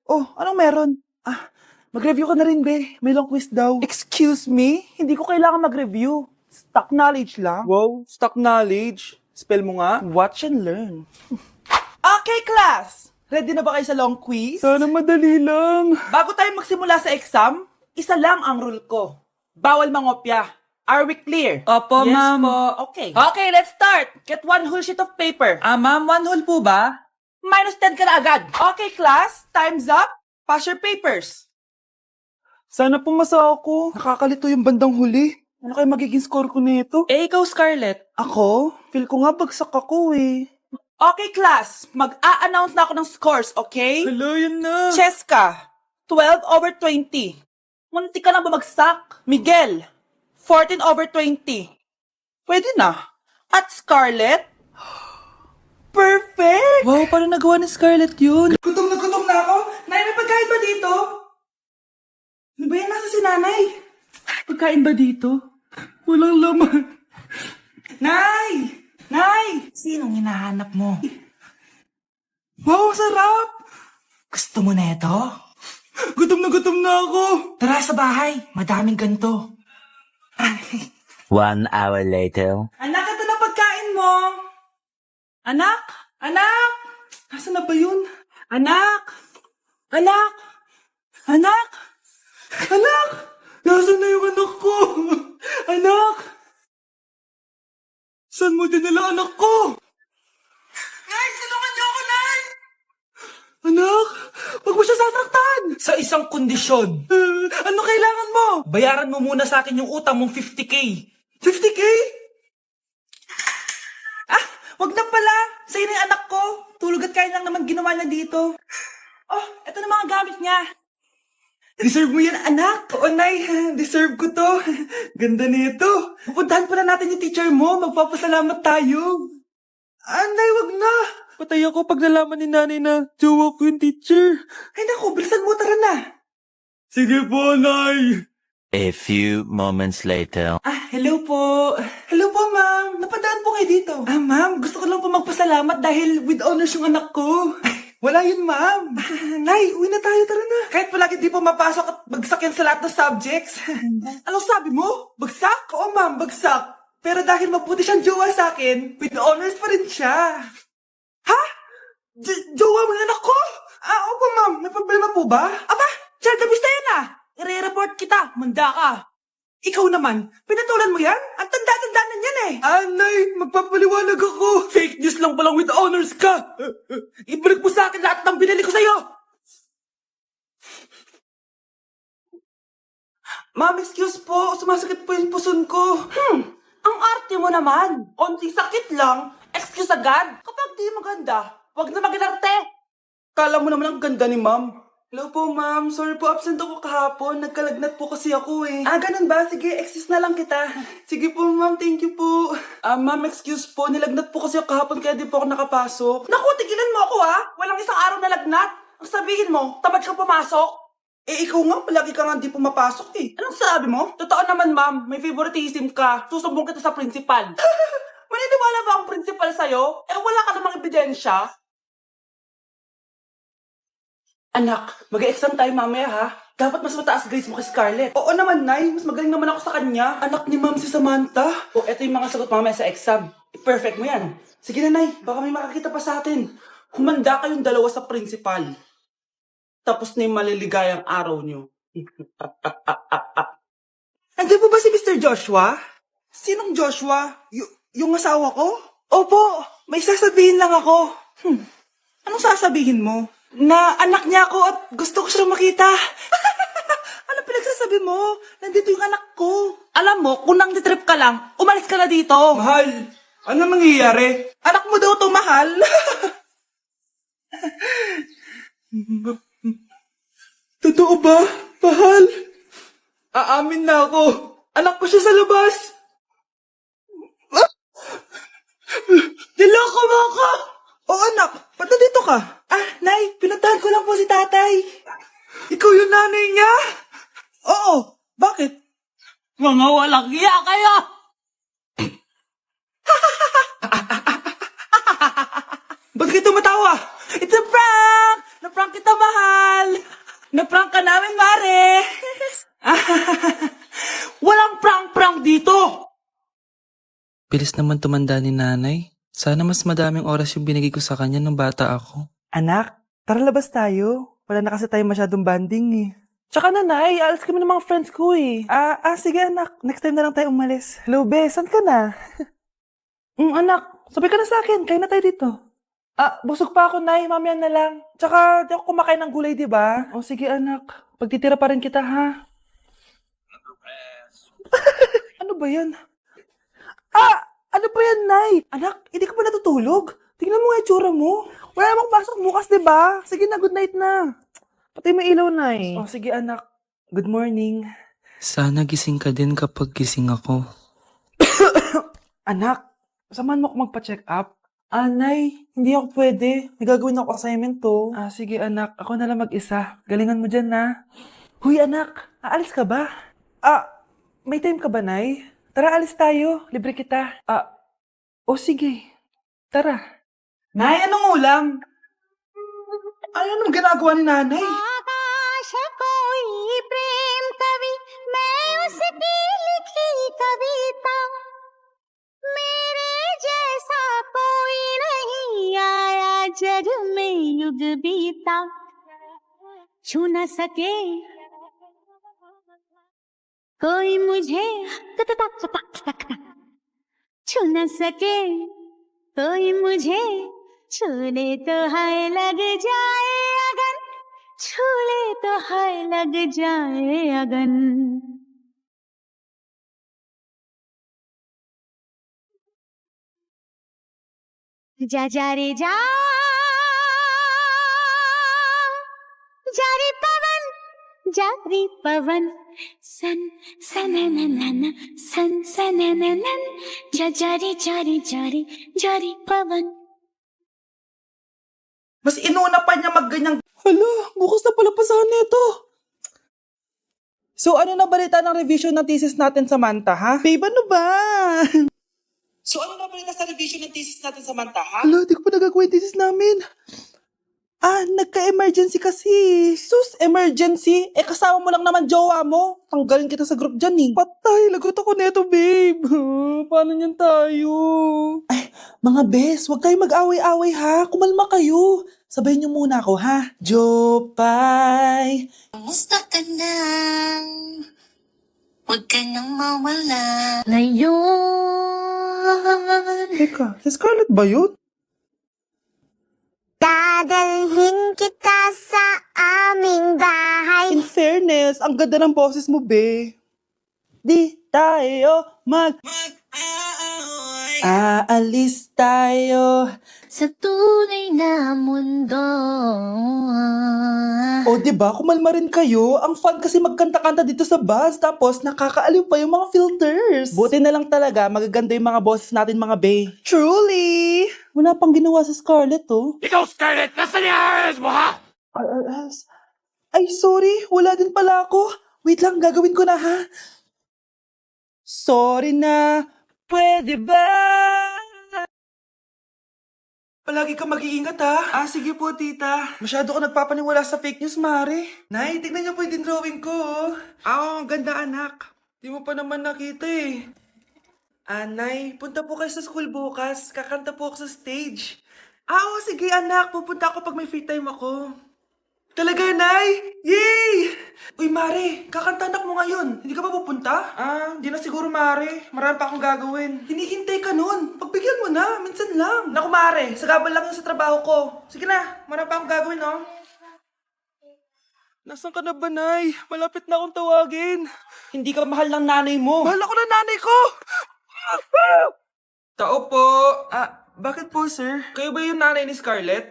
Oh, anong meron? Mag-review ka na rin, be. May long quiz daw. Excuse me? Hindi ko kailangan mag-review. Stock knowledge lang. Wow, stock knowledge. Spell mo nga. Watch and learn. Okay, class! Ready na ba kayo sa long quiz? Sana madali lang. Bago tayo magsimula sa exam, isa lang ang rule ko. Bawal mangopya. Are we clear? Opo, yes, ma'am. po. Okay. Okay, let's start. Get one whole sheet of paper. Ma'am, 1 whole po ba? Minus 10 ka na agad. Okay, class. Time's up. Pass your papers. Sana pumasa ako. Nakakalito yung bandang huli. Ano kaya magiging score ko nito? Ikaw, Scarlett. Ako? Feel ko nga bagsak ako eh. Okay, class. Mag-a-announce na ako ng scores, okay? Hello, yun na. Cheska, 12/20. Munti ka lang bumagsak. Miguel, 14/20. Pwede na. At Scarlett, perfect! Wow, paano nagawa ni Scarlett yun? Gutom na ako. Nay, may pagkain ba dito? Ano ba yan? Nasa si nanay? Pagkain ba dito? Walang laman. Nay! Nay! Sinong hinahanap mo? Wow, sarap! Gusto mo na ito? Gutom na ako. Tara sa bahay. Madaming ganito. 1 hour later. Anak, ito na pagkain mo. Anak! Anak! Nasaan na ba yun? Anak! Anak! Anak! Anak! Nasaan na yung anak ko? Anak! Saan mo dinala anak ko? Nay! Tulungan niyo ako, Nay! Anak! Huwag mo siya sasaktan! Sa isang kondisyon. Ano kailangan mo? Bayaran mo muna sa akin yung utang mong 50K. 50K? Wag na pala. Sa'yo na yung anak ko. Tulog at kain lang naman ginawa niya dito. Oh, eto na mga gamit niya. Deserve mo yan, anak. Oo, Nay. Deserve ko to. Ganda nito. Pupuntahan pala natin yung teacher mo. Magpapasalamat tayo. Nay, wag na. Patay ako pag nalaman ni nanay na jowa ko yung teacher. Ay, naku. Bilisan mo. Tara na. Sige po, Nay. A few moments later. Hello po. Hello po, ma'am. Napadaan po kayo dito. Ma'am, gusto ko lang po magpasalamat dahil with honors yung anak ko. Wala yun, ma'am. Nay, uwi na tayo. Tara na. Kahit palagi di po mapasok at bagsak yan sa lahat ng subjects. Anong sabi mo? Bagsak? Oo, ma'am, bagsak. Pero dahil mabuti siyang jowa sa akin, with honors pa rin siya. Ha? Jowa mo yung anak ko? Opo, ma'am. May problema po ba? Aba, child abuse na yan I-report kita. Manda ka. Ikaw naman, pinatulan mo yan? Ang tanda-tanda na yan Nay, magpapaliwanag ako. Fake news lang palang with honors ka. Ibalik mo sa akin lahat ng binili ko sa'yo. Ma'am, excuse po. Sumasakit po yung puson ko. Ang arte mo naman. Onting sakit lang. Excuse agad. Kapag di maganda, wag na mag-inarte. Kala mo naman ang ganda ni ma'am. Hello po, ma'am. Sorry po, absent ako kahapon. Nagkalagnat po kasi ako ganun ba? Sige, excuse na lang kita. Sige po, ma'am. Thank you po. Ma'am, excuse po. Nilagnat po kasi ako kahapon kaya di po ako nakapasok. Naku, tigilan mo ako Walang isang araw na lagnat. Ang sabihin mo, tamad kang pumasok. Ikaw nga, palagi ka nga di pumapasok Anong sabi mo? Totoo naman, ma'am. May favoritism ka. Susumbong kita sa principal. Maniniwala ba ang principal sa'yo? Wala ka namang ebidensya. Anak, mag-exam tayo mamaya Dapat mas mataas grades mo kay Scarlett. Oo naman, Nay. Mas magaling naman ako sa kanya. Anak ni Ma'am si Samantha. Eto yung mga sagot mamaya sa exam. I-perfect mo yan. Sige na, Nay. Baka may makakita pa sa atin. Humanda kayong dalawa sa principal. Tapos na yung maliligayang araw nyo. Andiyan po ba si Mr. Joshua? Sinong Joshua? Yung asawa ko? Opo, may sasabihin lang ako. Anong sasabihin mo? Na anak niya ako at gusto ko siya makita. Ano pinagsasabi mo? Nandito yung anak ko. Alam mo, kung nang trip ka lang, umalis ka na dito. Mahal, ano mangyayari? Anak mo daw to, mahal. Totoo ba, mahal? Aamin na ako. Anak ko siya sa labas. Niloko mo ako! Oo, anak. Ba't nandito ka? Nay, pinuntahan ko lang po si tatay. Ikaw yung nanay niya? Oo. Bakit? Mga walang iya kayo! Ba't kayo tumatawa? It's a prank! Na-prank kita, mahal! Na-prank ka namin, Mare! Walang prank-prank dito! Bilis naman tumanda ni nanay. Sana mas madaming oras yung binigay ko sa kanya nung bata ako. Anak, tara labas tayo. Wala na kasi tayo masyadong banding eh. Tsaka nanay, alas kami ng mga friends ko eh. Sige anak, next time na lang tayo umalis. Hello, be, saan ka na? Anak, sabay ka na sa akin, kain na tayo dito. Busog pa ako, nay, mamaya na lang. Tsaka, di ako kumakain ng gulay, di ba? O sige anak, pagtitira pa rin kita ha. Ano ba yan? Ano ba yan, nay? Anak, hindi ka pa natutulog? Tingnan mo nga itsura mo. Wala namang pasok bukas, di ba? Sige na, good night na. Pati may ilaw, nay. O sige anak, good morning. Sana gising ka din kapag gising ako. Anak, samahan mo ako magpa-check up. Nay, hindi ako pwede. May gagawin ako assignment to. Sige anak, ako na lang mag-isa. Galingan mo dyan na. Huy anak, aalis ka ba? May time ka ba, nay? Tara, alis tayo. Libre kita. Sige. Tara. Nay, anong ulam? Anong ginagawa ni nanay? आकाश कोई प्रेम कवि मैं उसकी लिखी कविता मेरे जैसा कोई नहीं आया जग में युग बीता छू न सके कोई मुझे छू न सके कोई मुझे छूले तो हाय लग जाए अगन छूले तो हाय लग जाए अगन जा जा रे जा जारी पवन सन सनननन सन सनननन जारी जारी जारी जारी पवन. Mas inuna pa niya magganyang... Hala, bukas na pala pasahan nito. So ano na balita ng revision ng thesis natin sa Manta, ha? Babe, ano ba? So ano na balita sa revision ng thesis natin sa Manta, ha? Hala, di ko pa nagagawa yung thesis namin. Nagka-emergency kasi. Sus, emergency? Kasama mo lang naman jowa mo. Tanggalin kita sa group dyan eh. Patay, lagot ako neto, babe. Paano niyan tayo? Mga bes, huwag kayo mag-away-away ha. Kumalma kayo. Sabayin niyo muna ako ha. Jopay. Kumusta ka na? Huwag ka nang mawala. Ngayon. Teka, si Scarlett ba yun? Dadalhin kita sa aming bahay. In fairness, ang ganda ng boses mo, be. Di tayo aalis tayo. Sa tunay na mundo. O, diba? Kumalma rin kayo. Ang fun kasi magkanta-kanta dito sa bus. Tapos, nakakaaliw pa yung mga filters. Buti na lang talaga, magaganda yung mga boses natin, mga bae. Truly! Wala pang ginawa sa Scarlett, oh. Ikaw, Scarlett! Nasaan yung ayos mo, ha? Ay, sorry. Wala din pala ako. Wait lang, gagawin ko na, ha? Sorry na. Pwede ba? Palagi ka mag-iingat, ha? Sige po, tita. Masyado ka nagpapaniwala sa fake news, Mare. Nay, tignan niyo po yung drawing ko, oh. Ang ganda, anak. Di mo pa naman nakita, eh. Nay, punta po kayo sa school bukas. Kakanta po ako sa stage. Sige, anak. Pupunta ako pag may free time ako. Talaga, Nay? Yay! Uy, Mare, kakanta anak mo ngayon. Hindi ka pa pupunta? Hindi na siguro, Mare. Marami pa akong gagawin. Hinihintay ka nun. Pagbigyan mo na, minsan lang. Naku, Mare, sagabal lang yun sa trabaho ko. Sige na, marami pa akong gagawin, no? Nasaan ka na ba, Nay? Malapit na akong tawagin. Hindi ka mahal ng nanay mo. Mahal ako ng nanay ko! Tao po. Bakit po, sir? Kayo ba yung nanay ni Scarlett?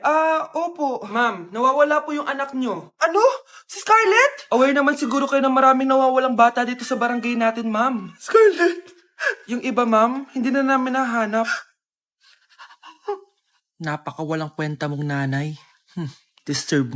Opo. Ma'am, nawawala po yung anak nyo. Ano? Si Scarlett? Aware naman siguro kayo na maraming nawawalang bata dito sa barangay natin, ma'am. Scarlett? Yung iba, ma'am, hindi na namin nahanap. Napakawalang kwenta mong nanay. Disturb mo.